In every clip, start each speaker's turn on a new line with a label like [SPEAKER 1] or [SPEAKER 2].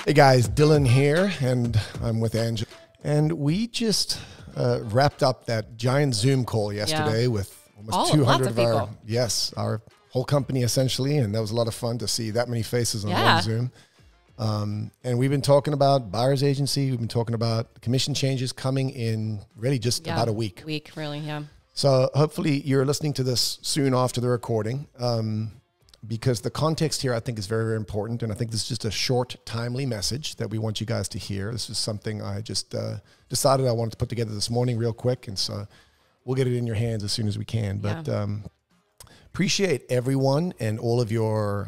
[SPEAKER 1] Hey guys, Dylan here, and I'm with Angela. And we just wrapped up that giant Zoom call yesterday with almost 200 of our whole company essentially, and that was a lot of fun to see that many faces on one Zoom. And we've been talking about buyer's agency. We've been talking about commission changes coming in really just about a week. So hopefully you're listening to this soon after the recording, because the context here I think is very, very important. And I think this is just a short, timely message that we want you guys to hear. This is something I just decided I wanted to put together this morning real quick. And so we'll get it in your hands as soon as we can. But appreciate everyone and all of your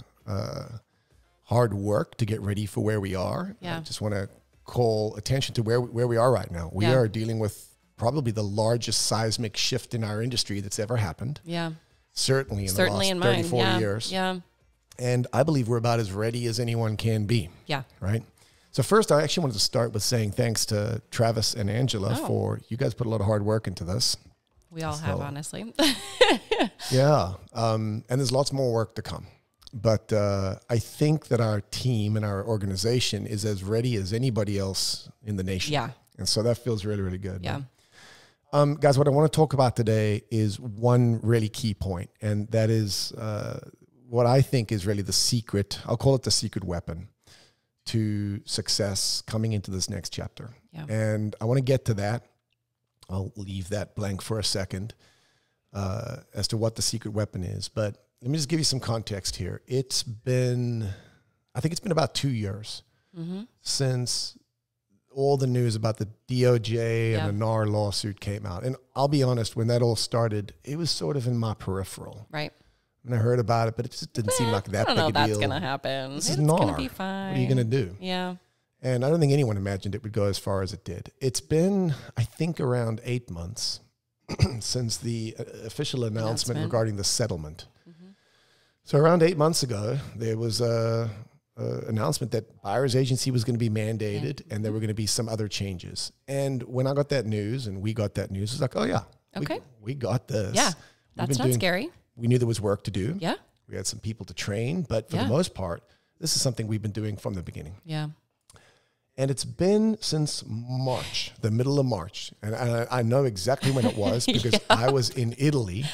[SPEAKER 1] hard work to get ready for where we are. I just want to call attention to where we are right now. We are dealing with probably the largest seismic shift in our industry that's ever happened. Certainly in the last 30, 40 years. And I believe we're about as ready as anyone can be. Right? So first, I actually wanted to start with saying thanks to Travis and Angela for, you guys put a lot of hard work into this.
[SPEAKER 2] We all have, honestly.
[SPEAKER 1] And there's lots more work to come. But I think that our team and our organization is as ready as anybody else in the nation. And so that feels really, really good. Guys, what I want to talk about today is one really key point, and that is what I think is really the secret, I'll call it the secret weapon to success coming into this next chapter. And I want to get to that. I'll leave that blank for a second as to what the secret weapon is. But let me just give you some context here. I think it's been about 2 years since all the news about the DOJ and the NAR lawsuit came out. And I'll be honest, when that all started, it was sort of in my peripheral.
[SPEAKER 2] Right.
[SPEAKER 1] And I heard about it, but it just didn't seem like that big a deal.
[SPEAKER 2] I don't know that's going to happen.
[SPEAKER 1] This is NAR.
[SPEAKER 2] It's going to be fine.
[SPEAKER 1] What are you going to do? And I don't think anyone imagined it would go as far as it did. It's been, I think, around 8 months since the official announcement regarding the settlement. So around 8 months ago, there was a announcement that buyer's agency was going to be mandated and there were going to be some other changes. And when I got that news and we got that news, it was like, oh yeah, we got this.
[SPEAKER 2] That's not scary.
[SPEAKER 1] We knew there was work to do. We had some people to train, but for the most part, this is something we've been doing from the beginning. And it's been since March, the middle of March. And I know exactly when it was because I was in Italy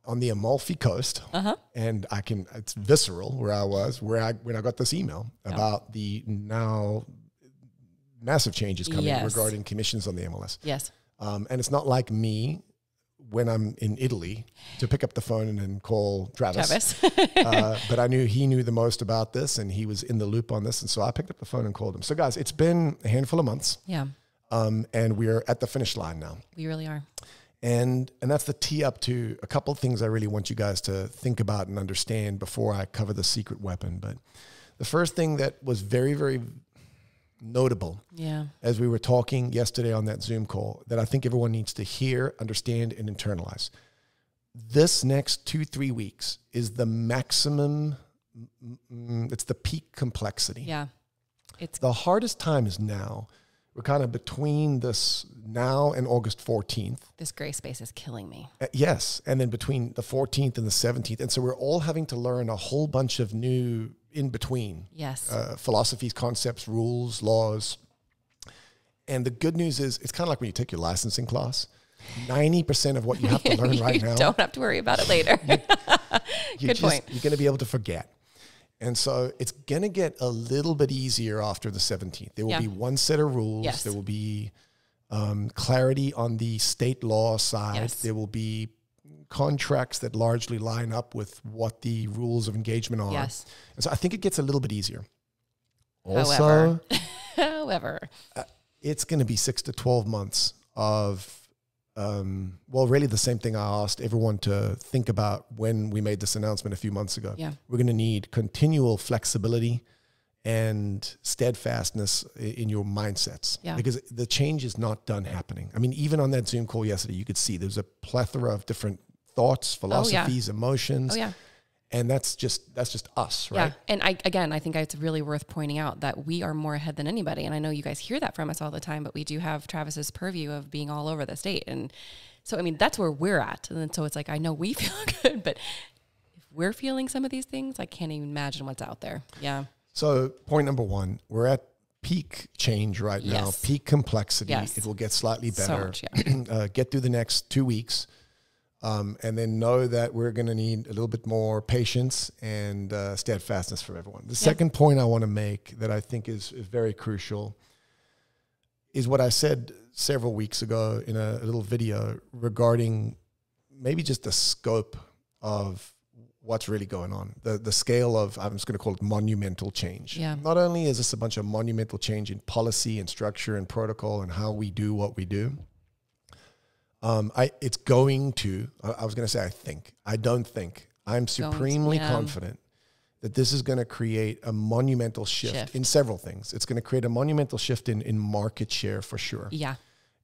[SPEAKER 1] on the Amalfi Coast. And it's visceral where I was, when I got this email about the now massive changes coming regarding commissions on the MLS. And it's not like me when I'm in Italy to pick up the phone and then call Travis. But I knew he knew the most about this and he was in the loop on this. And so I picked up the phone and called him. So guys, it's been a handful of months. And we're at the finish line now.
[SPEAKER 2] We really are.
[SPEAKER 1] And that's the tee up to a couple of things I really want you guys to think about and understand before I cover the secret weapon. But the first thing that was very, very notable as we were talking yesterday on that Zoom call that I think everyone needs to hear, understand, and internalize. This next 2-3 weeks is the maximum, it's the peak complexity. It's the hardest time is now. We're kind of between this now and August 14th.
[SPEAKER 2] This gray space is killing me.
[SPEAKER 1] Yes. And then between the 14th and the 17th. And so we're all having to learn a whole bunch of new in between philosophies, concepts, rules, laws. And the good news is it's kind of like when you take your licensing class. 90% of what you have to learn right now.
[SPEAKER 2] You don't have to worry about it later. Good point.
[SPEAKER 1] You're going to be able to forget. And so it's going to get a little bit easier after the 17th. There will be one set of rules. There will be clarity on the state law side. There will be contracts that largely line up with what the rules of engagement are. And so I think it gets a little bit easier. Also,
[SPEAKER 2] however,
[SPEAKER 1] it's going to be 6 to 12 months of really the same thing I asked everyone to think about when we made this announcement a few months ago. We're going to need continual flexibility and steadfastness in your mindsets because the change is not done happening. I mean, even on that Zoom call yesterday, you could see there's a plethora of different thoughts, philosophies, emotions. And that's just us, right?
[SPEAKER 2] And I think it's really worth pointing out that we are more ahead than anybody. And I know you guys hear that from us all the time, but we do have Travis's purview of being all over the state. And so, I mean, that's where we're at. And then, so it's like, I know we feel good, but if we're feeling some of these things, I can't even imagine what's out there.
[SPEAKER 1] So point number one, we're at peak change right now, peak complexity.
[SPEAKER 2] Yes.
[SPEAKER 1] It will get slightly better.
[SPEAKER 2] So much,
[SPEAKER 1] get through the next 2 weeks. And then know that we're going to need a little bit more patience and steadfastness from everyone. The second point I want to make that I think is very crucial is what I said several weeks ago in a little video regarding maybe just the scope of what's really going on, the scale of, I'm just going to call it monumental change.
[SPEAKER 2] Yeah.
[SPEAKER 1] Not only is this a bunch of monumental change in policy and structure and protocol and how we do what we do, it's going to, I was going to say, I'm supremely confident that this is going to create a monumental shift in several things. It's going to create a monumental shift in market share for sure.
[SPEAKER 2] Yeah.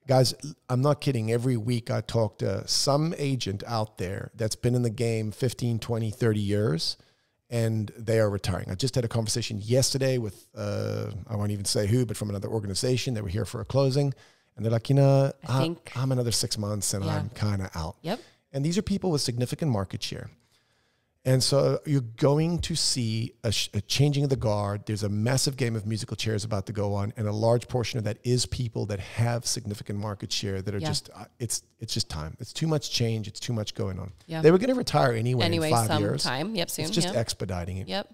[SPEAKER 1] Guys, I'm not kidding. Every week I talk to some agent out there that's been in the game 15, 20, 30 years, and they are retiring. I just had a conversation yesterday with, I won't even say who, but from another organization. They were here for a closing. And they're like, I'm another 6 months and I'm kind of out.
[SPEAKER 2] Yep.
[SPEAKER 1] And these are people with significant market share. And so you're going to see a changing of the guard. There's a massive game of musical chairs about to go on. And a large portion of that is people that have significant market share that are just, it's just time. It's too much change. It's too much going on. Yeah. They were going to retire anyway in 5 years.
[SPEAKER 2] Sometime. Yep, soon.
[SPEAKER 1] It's just expediting it.
[SPEAKER 2] Yep.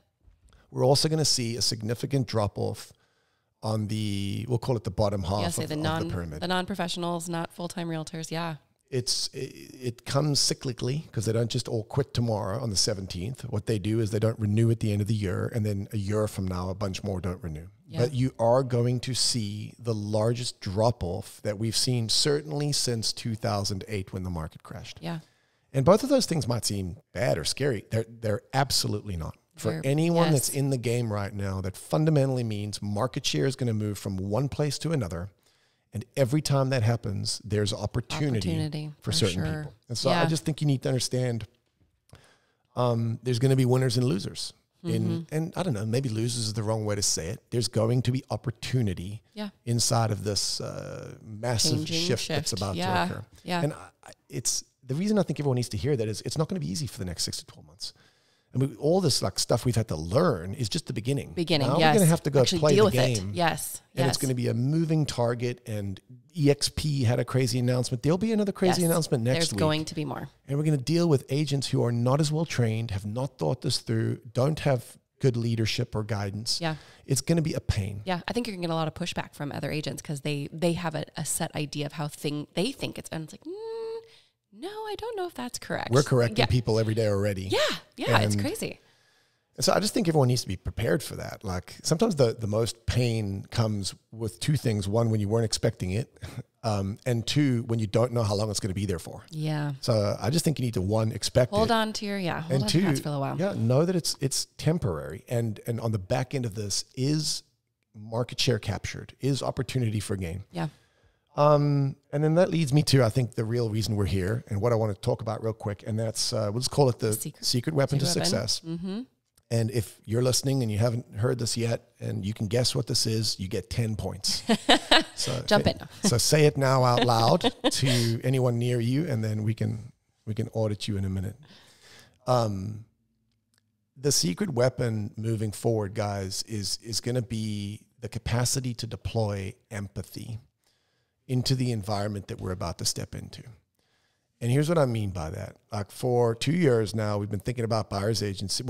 [SPEAKER 1] We're also going to see a significant drop off on the, we'll call it the bottom half of the pyramid.
[SPEAKER 2] The non-professionals, not full-time realtors. Yeah.
[SPEAKER 1] It comes cyclically because they don't just all quit tomorrow on the 17th. What they do is they don't renew at the end of the year. And then a year from now, a bunch more don't renew. Yeah. But you are going to see the largest drop off that we've seen certainly since 2008 when the market crashed.
[SPEAKER 2] Yeah.
[SPEAKER 1] And both of those things might seem bad or scary. They're absolutely not. For anyone that's in the game right now, that fundamentally means market share is going to move from one place to another. And every time that happens, there's opportunity for certain people. And so I just think you need to understand there's going to be winners and losers. And I don't know, maybe losers is the wrong way to say it. There's going to be opportunity inside of this massive shift that's about to occur. Yeah. And it's the reason I think everyone needs to hear that is it's not going to be easy for the next 6 to 12 months. I mean, all this like stuff we've had to learn is just the beginning. Now we're going to have to go play the game.
[SPEAKER 2] Yes.
[SPEAKER 1] And it's going to be a moving target. And EXP had a crazy announcement. There'll be another crazy announcement next week.
[SPEAKER 2] There's going to be more.
[SPEAKER 1] And we're going to deal with agents who are not as well trained, have not thought this through, don't have good leadership or guidance. Yeah. It's going to be a pain.
[SPEAKER 2] Yeah. I think you're going to get a lot of pushback from other agents because they have a set idea of how they think it's, and it's like, no, I don't know if that's correct.
[SPEAKER 1] We're correcting people every day already.
[SPEAKER 2] Yeah, it's crazy.
[SPEAKER 1] And so I just think everyone needs to be prepared for that. Like sometimes the most pain comes with two things. One, when you weren't expecting it. And two, when you don't know how long it's going to be there for. Yeah. So I just think you need to, one, expect
[SPEAKER 2] hold on to your, hold on to that for a while.
[SPEAKER 1] Yeah, know that it's temporary. And on the back end of this is market share captured, is opportunity for gain. Yeah. And then that leads me to, I think, the real reason we're here and what I want to talk about real quick. And that's, we'll just call it the secret weapon to success. Mm-hmm. And if you're listening and you haven't heard this yet and you can guess what this is, you get 10 points. So
[SPEAKER 2] jump in.
[SPEAKER 1] So say it now out loud to anyone near you, and then we can audit you in a minute. The secret weapon moving forward, guys, is going to be the capacity to deploy empathy into the environment that we're about to step into. And here's what I mean by that. Like for 2 years now, we've been thinking about buyer's agency,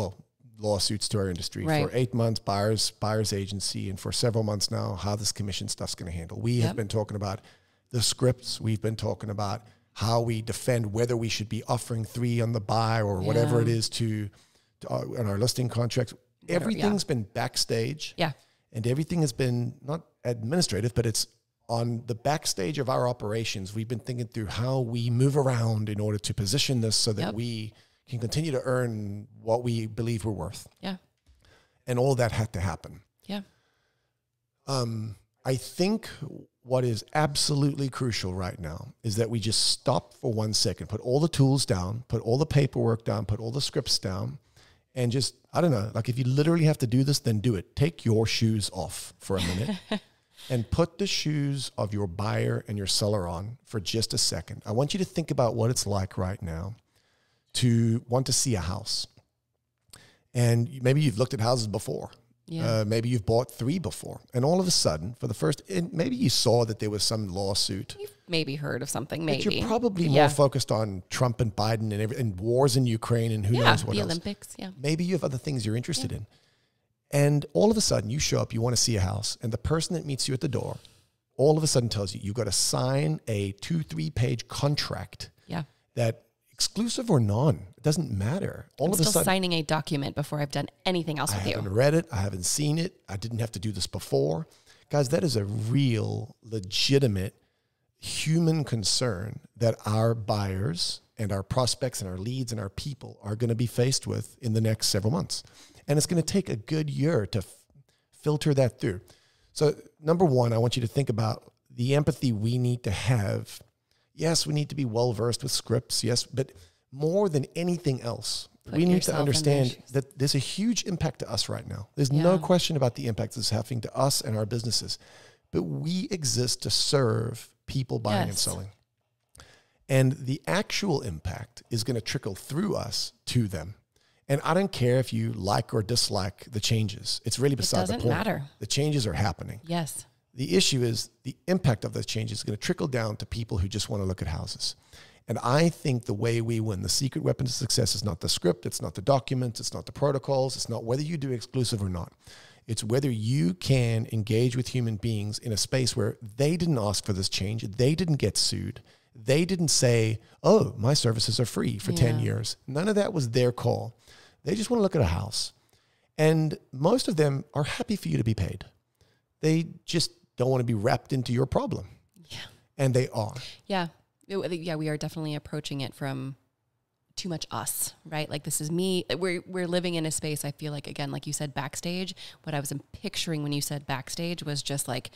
[SPEAKER 1] lawsuits to our industry. Right. For 8 months, buyer's agency, and for several months now, how this commission stuff's going to handle. We have been talking about the scripts. We've been talking about how we defend whether we should be offering 3 on the buy or whatever it is to on our listing contracts. Everything's been backstage. Yeah. And everything has been not administrative, but it's on the backstage of our operations. We've been thinking through how we move around in order to position this so that we can continue to earn what we believe we're worth. Yeah. And all of that had to happen. Yeah. I think what is absolutely crucial right now is that we just stop for 1 second, put all the tools down, put all the paperwork down, put all the scripts down, and just, I don't know, like if you literally have to do this, then do it. Take your shoes off for a minute and put the shoes of your buyer and your seller on for just a second. I want you to think about what it's like right now to want to see a house. And maybe you've looked at houses before.
[SPEAKER 2] Yeah.
[SPEAKER 1] Maybe you've bought 3 before. And all of a sudden, for the first, and maybe you saw that there was some lawsuit.
[SPEAKER 2] You've maybe heard of something, maybe.
[SPEAKER 1] But you're probably more focused on Trump and Biden and wars in Ukraine and who knows what else.
[SPEAKER 2] The Olympics,
[SPEAKER 1] Maybe you have other things you're interested in. And all of a sudden, you show up, you want to see a house, and the person that meets you at the door all of a sudden tells you, you've got to sign a 2-3 page contract that, exclusive or non, it doesn't matter.
[SPEAKER 2] I'm still signing a document before I've done anything else with you.
[SPEAKER 1] I haven't read it. I haven't seen it. I didn't have to do this before. Guys, that is a real, legitimate human concern that our buyers and our prospects and our leads and our people are going to be faced with in the next several months. And it's going to take a good year to filter that through. So number one, I want you to think about the empathy we need to have. Yes, we need to be well-versed with scripts, yes, but more than anything else, we need to understand that there's a huge impact to us right now. There's no question about the impact that's having to us and our businesses, but we exist to serve people buying and selling. And the actual impact is going to trickle through us to them. And I don't care if you like or dislike the changes. It's really beside the point. It doesn't matter. The changes are happening.
[SPEAKER 2] Yes.
[SPEAKER 1] The issue is the impact of those changes is going to trickle down to people who just want to look at houses. And I think the way we win, the secret weapon to success is not the script, it's not the documents, it's not the protocols, it's not whether you do exclusive or not. It's whether you can engage with human beings in a space where they didn't ask for this change, they didn't get sued, they didn't say, oh, my services are free for 10 years. None of that was their call. They just want to look at a house. And most of them are happy for you to be paid. They just don't want to be wrapped into your problem.
[SPEAKER 2] Yeah.
[SPEAKER 1] And they are.
[SPEAKER 2] Yeah. Yeah, we are definitely approaching it from too much us, right? Like, this is me. We're living in a space, I feel like, again, like you said, backstage. What I was picturing when you said backstage was just like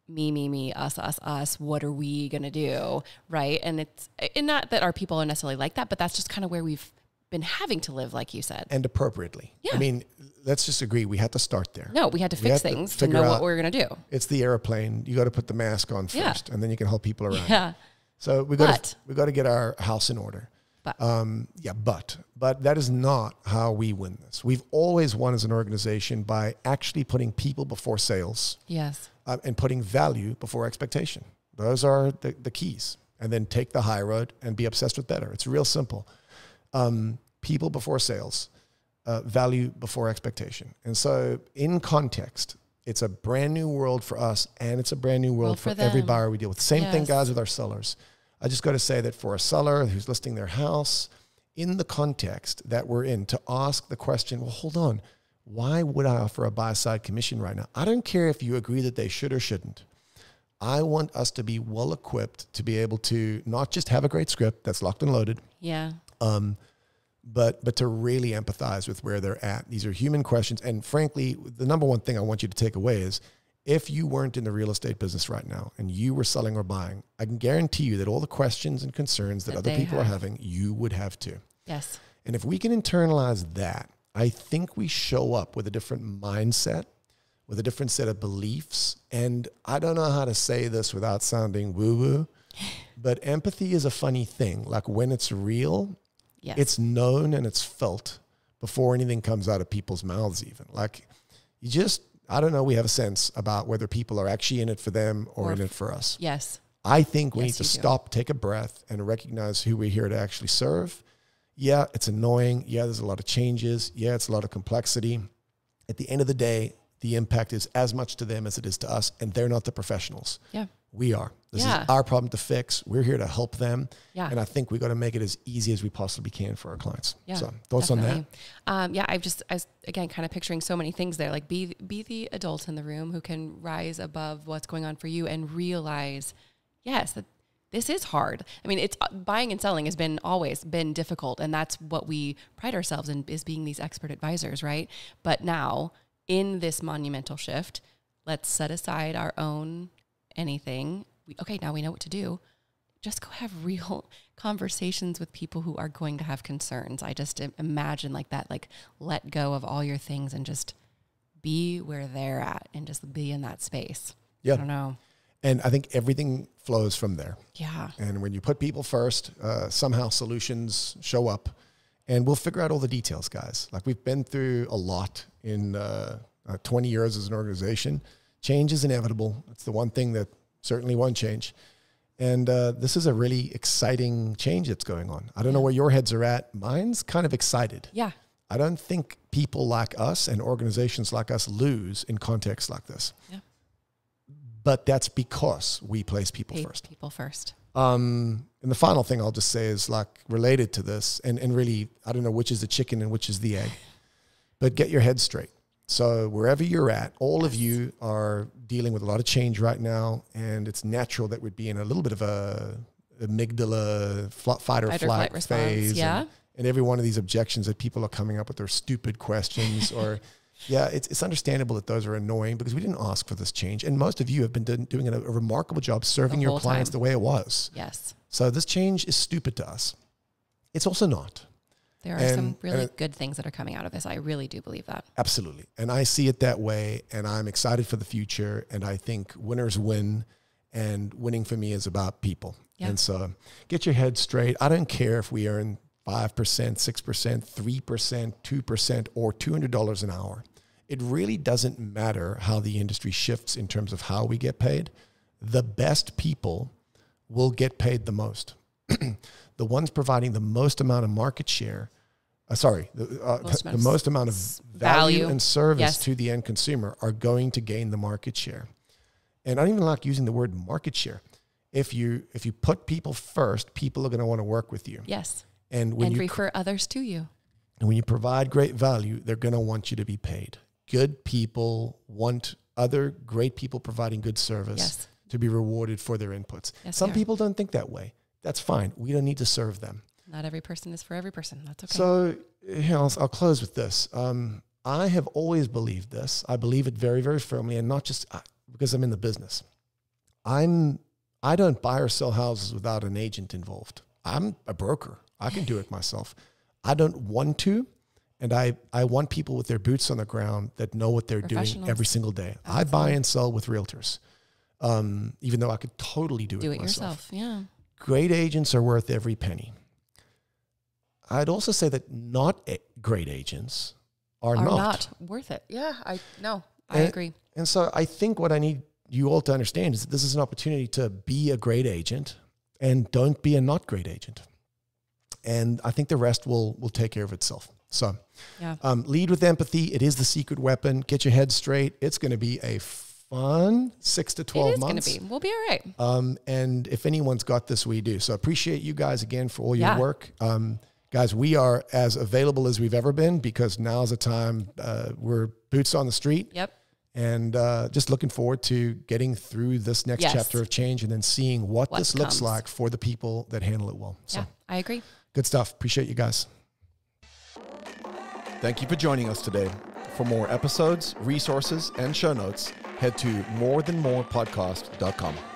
[SPEAKER 2] me, us. What are we going to do? Right. And not that our people are necessarily like that, but that's just kind of where we've been having to live, like you said.
[SPEAKER 1] And appropriately. Yeah. I mean, let's just agree. We had to start there.
[SPEAKER 2] No, we had to fix things to know what we were going to do.
[SPEAKER 1] It's the airplane. You got to put the mask on first, and then you can help people around.
[SPEAKER 2] Yeah.
[SPEAKER 1] So we got to get our house in order.
[SPEAKER 2] But
[SPEAKER 1] that is not how we win this. We've always won as an organization by actually putting people before sales.
[SPEAKER 2] Yes.
[SPEAKER 1] And putting value before expectation. Those are the keys. And then take the high road and be obsessed with better. It's real simple. People before sales, value before expectation. And so in context, it's a brand new world for us, and it's a brand new world for every buyer we deal with. Same thing, guys, with our sellers. I just got to say that for a seller who's listing their house, in the context that we're in, to ask the question, well, hold on, why would I offer a buy-side commission right now? I don't care if you agree that they should or shouldn't. I want us to be well-equipped to be able to not just have a great script that's locked and loaded.
[SPEAKER 2] Yeah.
[SPEAKER 1] But to really empathize with where they're at. These are human questions. And frankly, the number one thing I want you to take away is, if you weren't in the real estate business right now and you were selling or buying, I can guarantee you that all the questions and concerns that other people are having, you would have too.
[SPEAKER 2] Yes.
[SPEAKER 1] And if we can internalize that, I think we show up with a different mindset, with a different set of beliefs. And I don't know how to say this without sounding woo-woo, but empathy is a funny thing. Like, when it's real, it's known and it's felt before anything comes out of people's mouths even. Like, I don't know, we have a sense about whether people are actually in it for them or in it for us.
[SPEAKER 2] Yes.
[SPEAKER 1] I think we need to stop, take a breath, and recognize who we're here to actually serve. Yeah, it's annoying. Yeah, there's a lot of changes. Yeah, it's a lot of complexity. At the end of the day, the impact is as much to them as it is to us, and they're not the professionals.
[SPEAKER 2] Yeah.
[SPEAKER 1] We are. This is our problem to fix. We're here to help them. Yeah. And I think we got to make it as easy as we possibly can for our clients.
[SPEAKER 2] Yeah,
[SPEAKER 1] so thoughts
[SPEAKER 2] definitely.
[SPEAKER 1] on that?
[SPEAKER 2] I was again kind of picturing so many things there. Like, be the adult in the room who can rise above what's going on for you and realize, yes, that this is hard. I mean, it's buying and selling has always been difficult, and that's what we pride ourselves in, is being these expert advisors, right? But now, in this monumental shift, let's set aside our own anything. Now we know what to do. Just go have real conversations with people who are going to have concerns. I just imagine like that, like, let go of all your things and just be where they're at and just be in that space. Yeah. I don't know.
[SPEAKER 1] And I think everything flows from there.
[SPEAKER 2] Yeah.
[SPEAKER 1] And when you put people first, somehow solutions show up, and we'll figure out all the details, guys. Like, we've been through a lot in 20 years as an organization. Change is inevitable. It's the one thing that certainly won't change. And this is a really exciting change that's going on. I don't know where your heads are at. Mine's kind of excited.
[SPEAKER 2] Yeah.
[SPEAKER 1] I don't think people like us and organizations like us lose in contexts like this.
[SPEAKER 2] Yeah.
[SPEAKER 1] But that's because we place people first.
[SPEAKER 2] People first.
[SPEAKER 1] And the final thing I'll just say is like related to this, and really, I don't know which is the chicken and which is the egg, but get your head straight. So wherever you're at, all of you are dealing with a lot of change right now, and it's natural that we'd be in a little bit of a amygdala fight or flight phase.
[SPEAKER 2] Yeah.
[SPEAKER 1] And every one of these objections that people are coming up with their stupid questions or it's understandable that those are annoying because we didn't ask for this change. And most of you have been doing a remarkable job serving your clients the way it was.
[SPEAKER 2] Yes.
[SPEAKER 1] So this change is stupid to us. It's also not.
[SPEAKER 2] There are some really good things that are coming out of this. I really do believe that.
[SPEAKER 1] Absolutely. And I see it that way. And I'm excited for the future. And I think winners win. And winning for me is about people. Yeah. And so get your head straight. I don't care if we earn 5%, 6%, 3%, 2%, or $200 an hour. It really doesn't matter how the industry shifts in terms of how we get paid. The best people will get paid the most. The ones providing the most amount of market share, the most amount of value and service to the end consumer are going to gain the market share. And I don't even like using the word market share. If you put people first, people are going to want to work with you.
[SPEAKER 2] Yes.
[SPEAKER 1] And when you
[SPEAKER 2] refer others to you.
[SPEAKER 1] And when you provide great value, they're going to want you to be paid. Good people want other great people providing good service to be rewarded for their inputs. Yes, some people don't think that way. That's fine. We don't need to serve them.
[SPEAKER 2] Not every person is for every person. That's okay.
[SPEAKER 1] So I'll close with this. I have always believed this. I believe it very, very firmly, and not just because I'm in the business. I don't buy or sell houses without an agent involved. I'm a broker. I can do it myself. I don't want to, and I want people with their boots on the ground that know what they're doing every single day. Absolutely. I buy and sell with realtors, even though I could totally do it myself.
[SPEAKER 2] Yourself. Yeah.
[SPEAKER 1] Great agents are worth every penny. I'd also say that not great agents are not
[SPEAKER 2] worth it. Yeah, I agree.
[SPEAKER 1] And so I think what I need you all to understand is that this is an opportunity to be a great agent and don't be a not great agent. And I think the rest will take care of itself. So lead with empathy. It is the secret weapon. Get your head straight. It's going to be a fun 6 to 12 months.
[SPEAKER 2] It's going to be. We'll be all right.
[SPEAKER 1] And if anyone's got this, we do. So appreciate you guys again for all your work. Guys, we are as available as we've ever been because now's the time. We're boots on the street.
[SPEAKER 2] Yep.
[SPEAKER 1] And just looking forward to getting through this next chapter of change and then seeing what this looks like for the people that handle it well. So,
[SPEAKER 2] I agree.
[SPEAKER 1] Good stuff. Appreciate you guys. Thank you for joining us today. For more episodes, resources, and show notes, head to morethanmorepodcast.com.